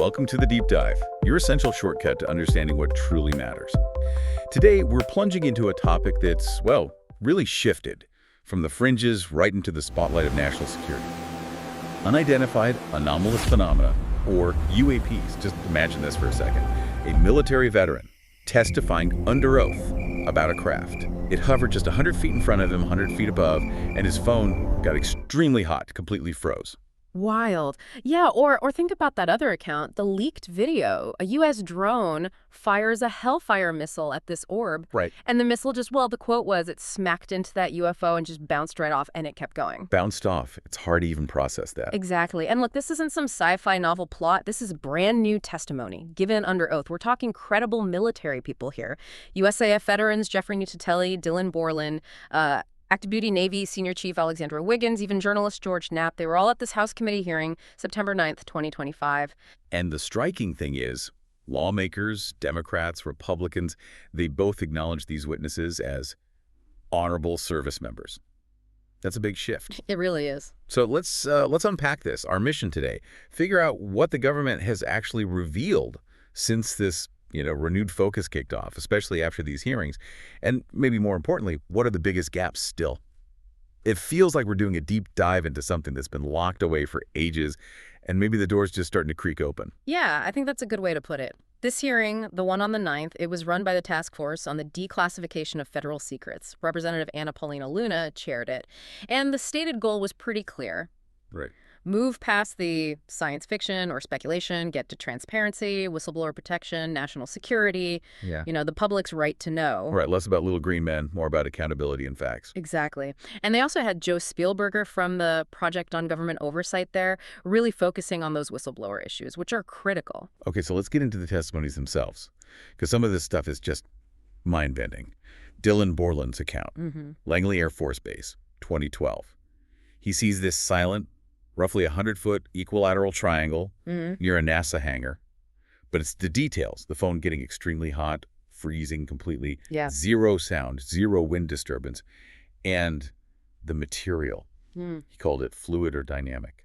welcome to The Deep Dive, your essential shortcut to understanding what truly matters. Today, we're plunging into a topic that's, well, really shifted from the fringes right into the spotlight of national security. Unidentified Anomalous Phenomena, or UAPs. Just imagine this for a second. A military veteran testifying under oath about a craft. It hovered just 100 feet in front of him, 100 feet above, and his phone got extremely hot, completely froze. Wild. Yeah, or think about that other account, the leaked video. A U.S. drone fires a Hellfire missile at this orb. Right. And the missile just, well, the quote was, it smacked into that UFO and just bounced right off, and it kept going. Bounced off. It's hard to even process that. Exactly. And look, this isn't some sci-fi novel plot. This is brand new testimony, given under oath. We're talking credible military people here. USAF veterans Jeffrey Nuttitelli, Dylan Borland, Active Duty Navy Senior Chief Alexandra Wiggins, even journalist George Knapp. They were all at this House committee hearing September 9th, 2025. And the striking thing is, lawmakers, Democrats, Republicans, they both acknowledge these witnesses as honorable service members. That's a big shift. It really is. So let's unpack this. Our mission today, figure out what the government has actually revealed since this renewed focus kicked off, especially after these hearings. And maybe more importantly, what are the biggest gaps still? It feels like we're doing a deep dive into something that's been locked away for ages, and maybe the door's just starting to creak open. Yeah, I think that's a good way to put it. This hearing, the one on the 9th, it was run by the Task Force on the Declassification of Federal Secrets. Representative Anna Paulina Luna chaired it. And the stated goal was pretty clear. Right. Move past the science fiction or speculation, get to transparency, whistleblower protection, national security, the public's right to know. Right, less about little green men, more about accountability and facts. Exactly. And they also had Joe Spielberger from the Project on Government Oversight there, really focusing on those whistleblower issues, which are critical. Okay, so let's get into the testimonies themselves, because some of this stuff is just mind-bending. Dylan Borland's account, Langley Air Force Base, 2012. He sees this silent, roughly 100-foot equilateral triangle near a NASA hangar. But it's the details, the phone getting extremely hot, freezing completely, zero sound, zero wind disturbance, and the material. He called it fluid or dynamic,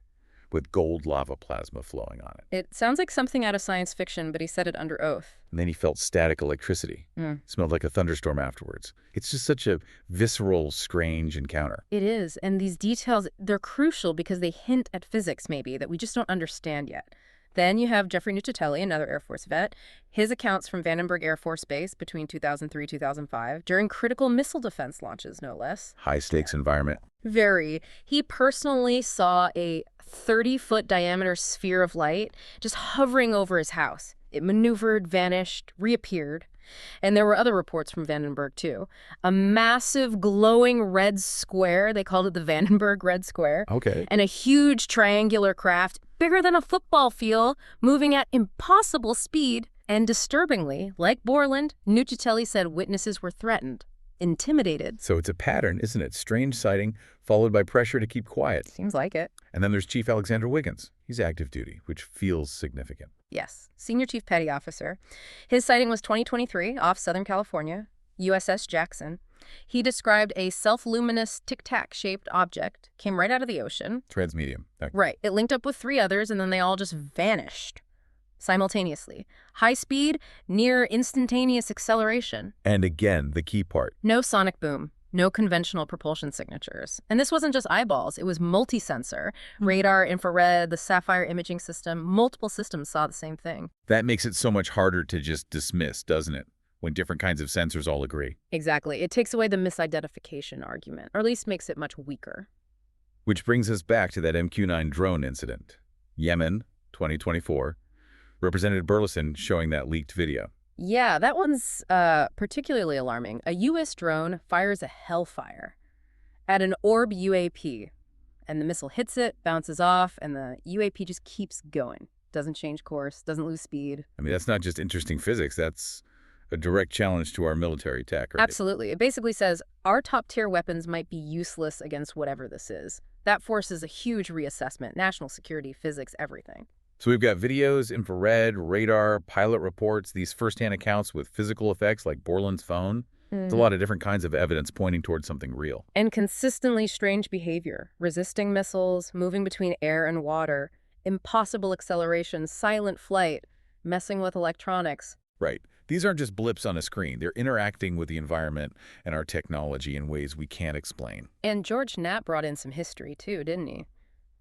with gold lava plasma flowing on it. It sounds like something out of science fiction, but he said it under oath. And then he felt static electricity. Smelled like a thunderstorm afterwards. It's just such a visceral, strange encounter. It is. And these details, they're crucial because they hint at physics, maybe, that we just don't understand yet. Then you have Jeffrey Nuttitelli, another Air Force vet. His accounts from Vandenberg Air Force Base between 2003-2005, during critical missile defense launches, no less. High-stakes environment. Very. He personally saw a 30-foot diameter sphere of light just hovering over his house. It maneuvered, vanished, reappeared. And there were other reports from Vandenberg, too. A massive glowing red square, they called it the Vandenberg Red Square. Okay. And a huge triangular craft, bigger than a football field, moving at impossible speed. And disturbingly, like Borland, Nuttitelli said witnesses were threatened, intimidated. So it's a pattern, isn't it? Strange sighting, followed by pressure to keep quiet. Seems like it. And then there's Chief Alexandra Wiggins. He's active duty, which feels significant. Yes, Senior Chief Petty Officer. His sighting was 2023 off Southern California, USS Jackson. He described a self-luminous tic-tac-shaped object, came right out of the ocean. Transmedium. Right. It linked up with 3 others, and then they all just vanished simultaneously. High speed, near instantaneous acceleration. And again, the key part. No sonic boom. No conventional propulsion signatures. And this wasn't just eyeballs. It was multi-sensor. Radar, infrared, the Sapphire imaging system. Multiple systems saw the same thing. That makes it so much harder to just dismiss, doesn't it? When different kinds of sensors all agree. Exactly. It takes away the misidentification argument, or at least makes it much weaker. Which brings us back to that MQ-9 drone incident. Yemen, 2024. Representative Burleson showing that leaked video. Yeah, that one's particularly alarming. A U.S. drone fires a Hellfire at an orb UAP, and the missile hits it, bounces off, and the UAP just keeps going. Doesn't change course, doesn't lose speed. I mean, that's not just interesting physics. That's a direct challenge to our military tech, right? Absolutely. It basically says our top-tier weapons might be useless against whatever this is. That forces a huge reassessment, national security, physics, everything. So we've got videos, infrared, radar, pilot reports, these first-hand accounts with physical effects like Borland's phone. There's a lot of different kinds of evidence pointing towards something real. And consistently strange behavior, resisting missiles, moving between air and water. impossible acceleration, silent flight, messing with electronics. Right. These aren't just blips on a screen. They're interacting with the environment and our technology in ways we can't explain. And George Knapp brought in some history, too, didn't he?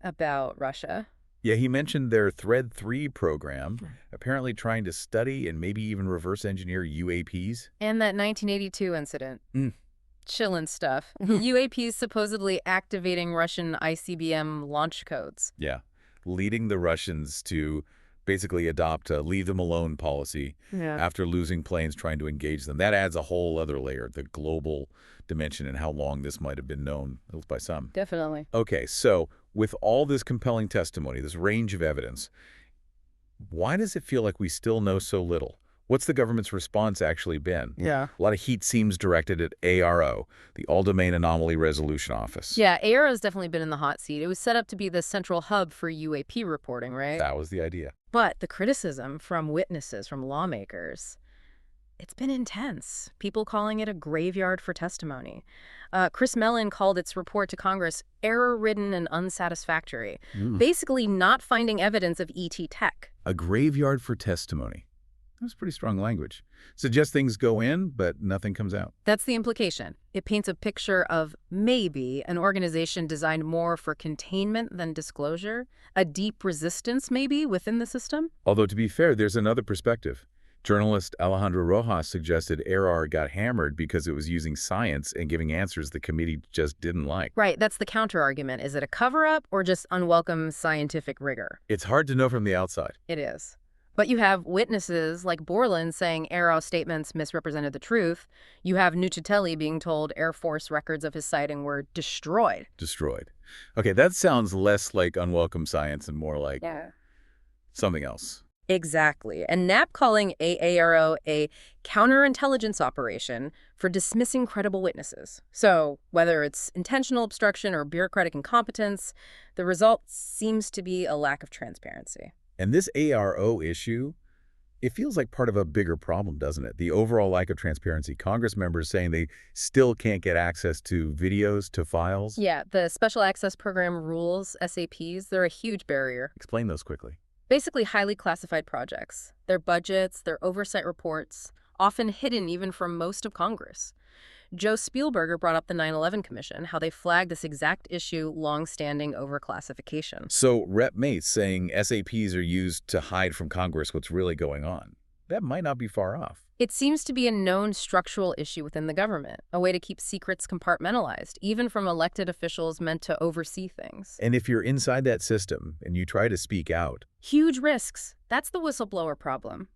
About Russia. Yeah, he mentioned their Thread 3 program, apparently trying to study and maybe even reverse engineer UAPs. And that 1982 incident. Mm. Chillin' stuff. UAPs supposedly activating Russian ICBM launch codes. Yeah, leading the Russians to basically adopt a leave them alone policy after losing planes trying to engage them. That adds a whole other layer, the global dimension and how long this might have been known, at least by some. Definitely. Okay, so with all this compelling testimony, this range of evidence, why does it feel like we still know so little? What's the government's response actually been? Yeah. A lot of heat seems directed at ARO, the All-Domain Anomaly Resolution Office. Yeah, ARO's definitely been in the hot seat. It was set up to be the central hub for UAP reporting, right? That was the idea. But the criticism from witnesses, from lawmakers, it's been intense. People calling it a graveyard for testimony. Chris Mellon called its report to Congress error-ridden and unsatisfactory, basically not finding evidence of ET tech. A graveyard for testimony. That's pretty strong language. Suggests things go in, but nothing comes out. That's the implication. It paints a picture of maybe an organization designed more for containment than disclosure, a deep resistance maybe within the system. Although, to be fair, there's another perspective. Journalist Alejandro Rojas suggested ARR got hammered because it was using science and giving answers the committee just didn't like. Right, that's the counter-argument. Is it a cover-up or just unwelcome scientific rigor? It's hard to know from the outside. It is. But you have witnesses like Borland saying ARO statements misrepresented the truth. You have Nucitelli being told Air Force records of his sighting were destroyed. Destroyed. Okay, that sounds less like unwelcome science and more like something else. Exactly. And Knapp calling AARO a counterintelligence operation for dismissing credible witnesses. So whether it's intentional obstruction or bureaucratic incompetence, the result seems to be a lack of transparency. And this ARO issue, it feels like part of a bigger problem, doesn't it? The overall lack of transparency. Congress members saying they still can't get access to videos, to files. Yeah, the Special Access Program rules, SAPs, they're a huge barrier. Explain those quickly. Basically highly classified projects. Their budgets, their oversight reports, often hidden even from most of Congress. Joe Spielberger brought up the 9/11 Commission, how they flagged this exact issue long-standing overclassification. So Rep. Mace saying SAPs are used to hide from Congress what's really going on. That might not be far off. It seems to be a known structural issue within the government, a way to keep secrets compartmentalized, even from elected officials meant to oversee things. And if you're inside that system and you try to speak out, huge risks. That's the whistleblower problem.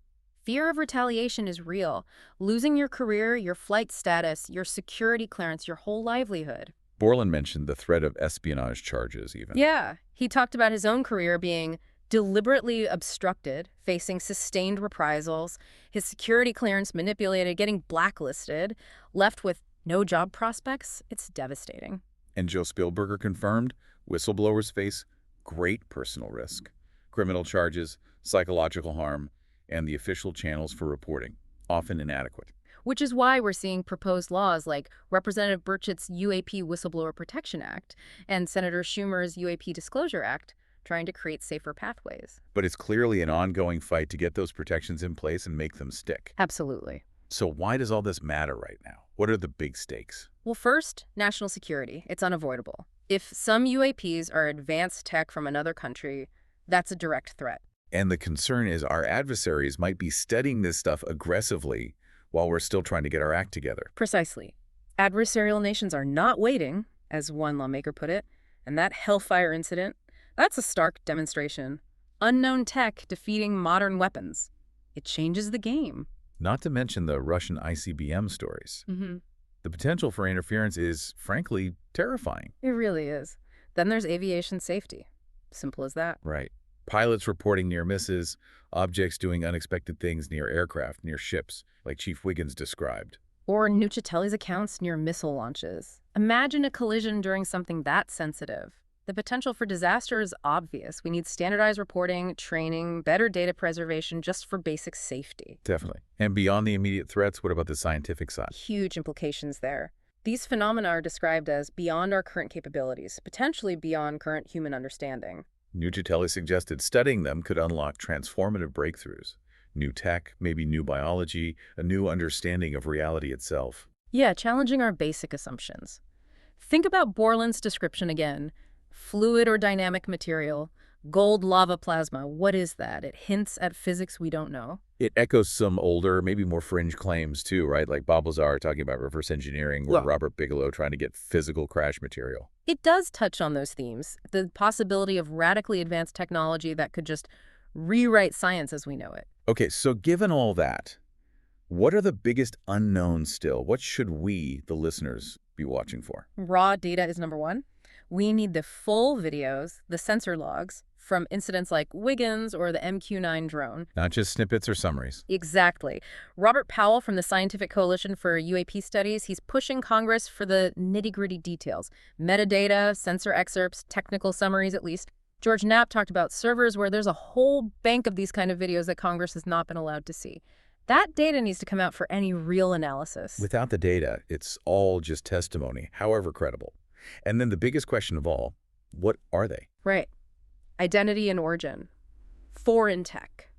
Fear of retaliation is real. Losing your career, your flight status, your security clearance, your whole livelihood. Borland mentioned the threat of espionage charges even. Yeah, he talked about his own career being deliberately obstructed, facing sustained reprisals, his security clearance manipulated, getting blacklisted, left with no job prospects. It's devastating. And Joe Spielberger confirmed whistleblowers face great personal risk, criminal charges, psychological harm, and the official channels for reporting, often inadequate. Which is why we're seeing proposed laws like Representative Burchett's UAP Whistleblower Protection Act and Senator Schumer's UAP Disclosure Act trying to create safer pathways. But it's clearly an ongoing fight to get those protections in place and make them stick. Absolutely. So why does all this matter right now? What are the big stakes? Well, first, national security. It's unavoidable. If some UAPs are advanced tech from another country, that's a direct threat. And the concern is our adversaries might be studying this stuff aggressively while we're still trying to get our act together. Precisely. Adversarial nations are not waiting, as one lawmaker put it, and that Hellfire incident, that's a stark demonstration. Unknown tech defeating modern weapons. It changes the game. Not to mention the Russian ICBM stories. The potential for interference is, frankly, terrifying. It really is. Then there's aviation safety. Simple as that. Right. Pilots reporting near misses, objects doing unexpected things near aircraft, near ships, like Chief Wiggins described. Or Nucitelli's accounts near missile launches. Imagine a collision during something that sensitive. The potential for disaster is obvious. We need standardized reporting, training, better data preservation just for basic safety. Definitely. And beyond the immediate threats, what about the scientific side? Huge implications there. These phenomena are described as beyond our current capabilities, potentially beyond current human understanding. Nucitelli suggested studying them could unlock transformative breakthroughs. New tech, maybe new biology, a new understanding of reality itself. Yeah, challenging our basic assumptions. Think about Borland's description again. Fluid or dynamic material, gold lava plasma. What is that? It hints at physics we don't know. It echoes some older, maybe more fringe claims too, right? Like Bob Lazar talking about reverse engineering or Robert Bigelow trying to get physical crash material. It does touch on those themes, the possibility of radically advanced technology that could just rewrite science as we know it. Okay, so given all that, what are the biggest unknowns still? What should we, the listeners, be watching for? Raw data is number one. We need the full videos, the sensor logs, from incidents like Wiggins or the MQ-9 drone. Not just snippets or summaries. Exactly. Robert Powell from the Scientific Coalition for UAP Studies, he's pushing Congress for the nitty-gritty details. Metadata, sensor excerpts, technical summaries at least. George Knapp talked about servers where there's a whole bank of these kind of videos that Congress has not been allowed to see. That data needs to come out for any real analysis. Without the data, it's all just testimony, however credible. And then the biggest question of all, what are they? Right. Identity and origin. Foreign tech.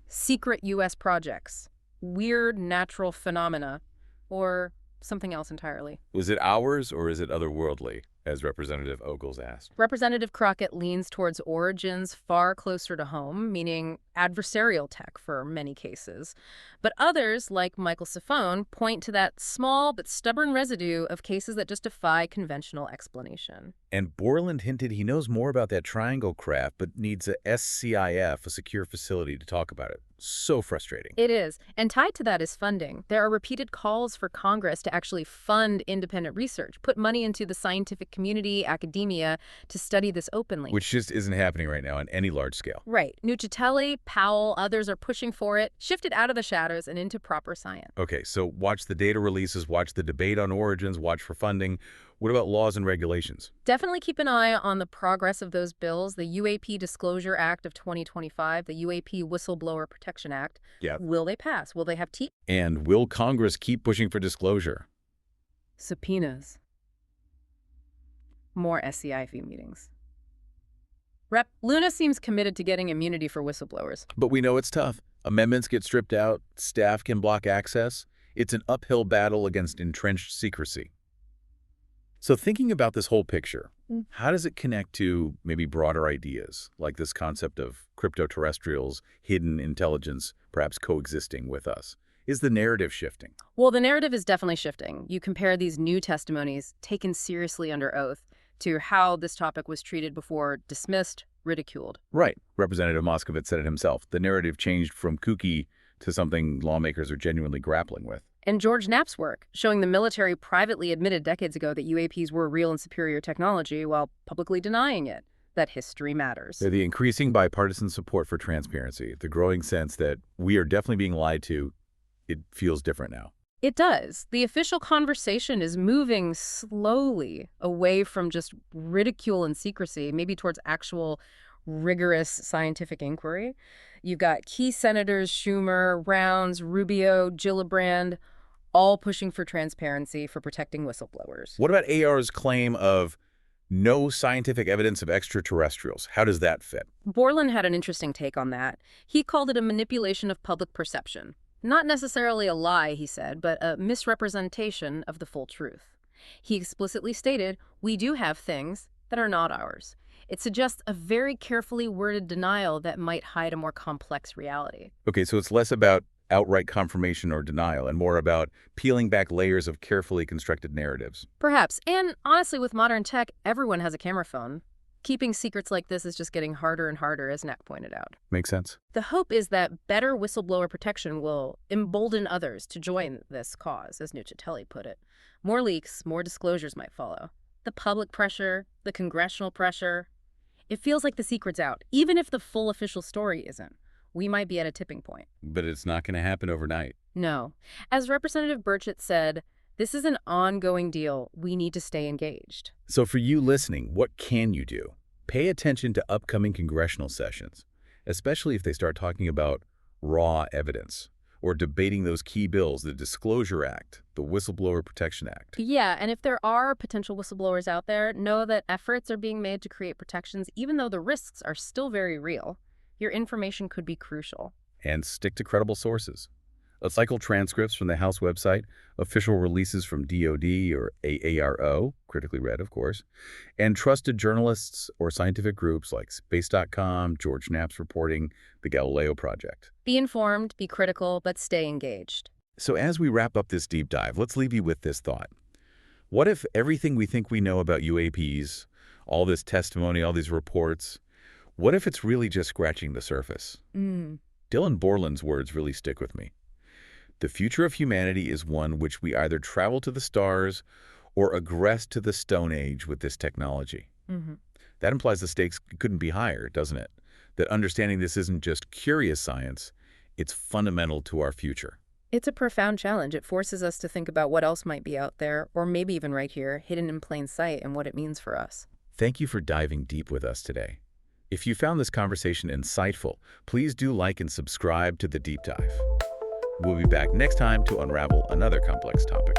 Secret U.S. projects. Weird natural phenomena. Or something else entirely. Was it ours or is it otherworldly, as Representative Ogles asked? Representative Crockett leans towards origins far closer to home, meaning adversarial tech for many cases. But others, like Michael Sifone, point to that small but stubborn residue of cases that just defy conventional explanation. And Borland hinted he knows more about that triangle craft, but needs a SCIF, a secure facility, to talk about it. So frustrating. It is. And tied to that is funding. There are repeated calls for Congress to actually fund independent research, put money into the scientific community, academia, to study this openly. Which just isn't happening right now on any large scale. Right. Nucitelli, Powell, others are pushing for it, shifted out of the shadows and into proper science. Okay, so watch the data releases, watch the debate on origins, watch for funding. What about laws and regulations? Definitely keep an eye on the progress of those bills, the UAP Disclosure Act of 2025, the UAP Whistleblower Protection Act. Yeah. Will they pass? Will they have teeth? And will Congress keep pushing for disclosure? Subpoenas. More SCIF meetings. Rep. Luna seems committed to getting immunity for whistleblowers. But we know it's tough. Amendments get stripped out, staff can block access. It's an uphill battle against entrenched secrecy. So thinking about this whole picture, how does it connect to maybe broader ideas, like this concept of crypto-terrestrials, hidden intelligence, perhaps coexisting with us? Is the narrative shifting? Well, the narrative is definitely shifting. You compare these new testimonies, taken seriously under oath, to how this topic was treated before, dismissed, ridiculed. Right. Representative Moskovitz said it himself. The narrative changed from kooky to something lawmakers are genuinely grappling with. And George Knapp's work, showing the military privately admitted decades ago that UAPs were real and superior technology while publicly denying it, that history matters. They're the increasing bipartisan support for transparency, the growing sense that we are definitely being lied to. It feels different now. It does. The official conversation is moving slowly away from just ridicule and secrecy, maybe towards actual rigorous scientific inquiry. You've got key senators, Schumer, Rounds, Rubio, Gillibrand, all pushing for transparency, for protecting whistleblowers. What about AR's claim of no scientific evidence of extraterrestrials? How does that fit? Borland had an interesting take on that. He called it a manipulation of public perception. Not necessarily a lie, he said, but a misrepresentation of the full truth. He explicitly stated, we do have things that are not ours. It suggests a very carefully worded denial that might hide a more complex reality. Okay, so it's less about outright confirmation or denial and more about peeling back layers of carefully constructed narratives. Perhaps. And honestly, with modern tech, everyone has a camera phone. Keeping secrets like this is just getting harder and harder, as Knapp pointed out. Makes sense. The hope is that better whistleblower protection will embolden others to join this cause, as Nucitelli put it. More leaks, more disclosures might follow. The public pressure, the congressional pressure. It feels like the secret's out, even if the full official story isn't. We might be at a tipping point. But it's not going to happen overnight. No. As Representative Burchett said, this is an ongoing deal. We need to stay engaged. So for you listening, what can you do? Pay attention to upcoming congressional sessions, especially if they start talking about raw evidence. or debating those key bills, the Disclosure Act, the Whistleblower Protection Act. Yeah, and if there are potential whistleblowers out there, know that efforts are being made to create protections, even though the risks are still very real. Your information could be crucial. And stick to credible sources. Cycle transcripts from the House website, official releases from DoD or AARO, critically read, of course, and trusted journalists or scientific groups like Space.com, George Knapp's reporting, the Galileo Project. Be informed, be critical, but stay engaged. So as we wrap up this deep dive, let's leave you with this thought. What if everything we think we know about UAPs, all this testimony, all these reports, what if it's really just scratching the surface? Dylan Borland's words really stick with me. The future of humanity is one which we either travel to the stars or aggress to the Stone Age with this technology. That implies the stakes couldn't be higher, doesn't it? That understanding this isn't just curious science, it's fundamental to our future. It's a profound challenge. It forces us to think about what else might be out there, or maybe even right here, hidden in plain sight, and what it means for us. Thank you for diving deep with us today. If you found this conversation insightful, please do like and subscribe to The Deep Dive. We'll be back next time to unravel another complex topic.